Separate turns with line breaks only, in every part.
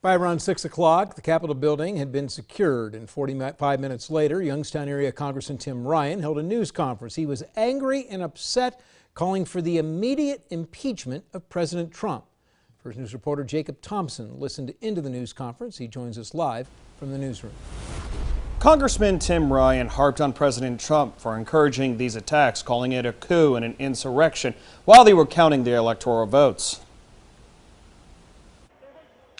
By around 6 o'clock, the Capitol building had been secured, and 45 minutes later, Youngstown area Congressman Tim Ryan held a news conference. He was angry and upset, calling for the immediate impeachment of President Trump. First News reporter Jacob Thompson listened into the news conference. He joins us live from the newsroom.
Congressman Tim Ryan harped on President Trump for encouraging these attacks, calling it a coup and an insurrection while they were counting the electoral votes.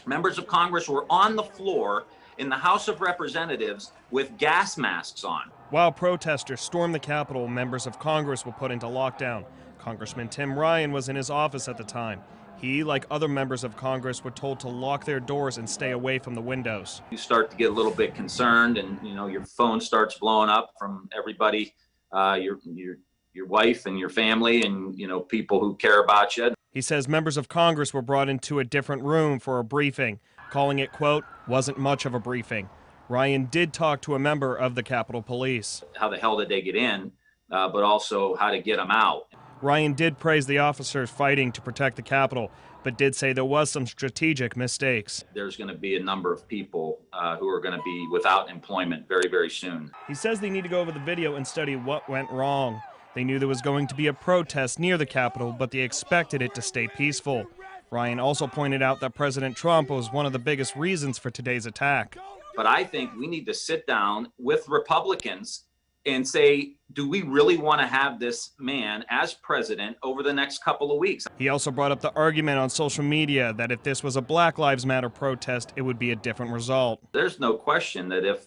Members of Congress were on the floor in the House of Representatives with gas masks on.
While protesters stormed the Capitol, members of Congress were put into lockdown. Congressman Tim Ryan was in his office at the time. He, like other members of Congress, were told to lock their doors and stay away from the windows.
You start to get a little bit concerned, and your phone starts blowing up from everybody, your wife and your family, and people who care about you.
He says members of Congress were brought into a different room for a briefing, calling it, quote, wasn't much of a briefing. Ryan did talk to a member of the Capitol Police.
How the hell did they get in, but also how to get them out.
Ryan did praise the officers fighting to protect the Capitol, but did say there was some strategic mistakes.
There's going to be a number of people who are going to be without employment very, very soon.
He says they need to go over the video and study what went wrong. They knew there was going to be a protest near the Capitol, but they expected it to stay peaceful. Ryan also pointed out that President Trump was one of the biggest reasons for today's attack.
But I think we need to sit down with Republicans and say, do we really want to have this man as president over the next couple of weeks?
He also brought up the argument on social media that if this was a Black Lives Matter protest, it would be a different result.
There's no question that if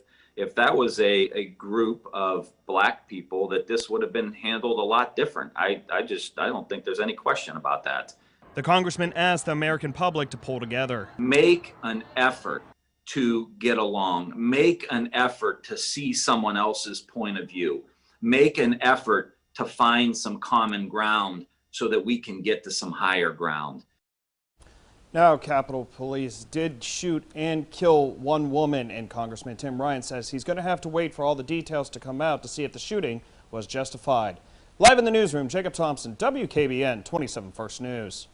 that was a group of black people, that this would have been handled a lot different. I don't think there's any question about that.
The congressman asked the American public to pull together.
Make an effort to get along. Make an effort to see someone else's point of view. Make an effort to find some common ground so that we can get to some higher ground.
Now, Capitol Police did shoot and kill one woman, and Congressman Tim Ryan says he's going to have to wait for all the details to come out to see if the shooting was justified. Live in the newsroom, Jacob Thompson, WKBN 27 First News.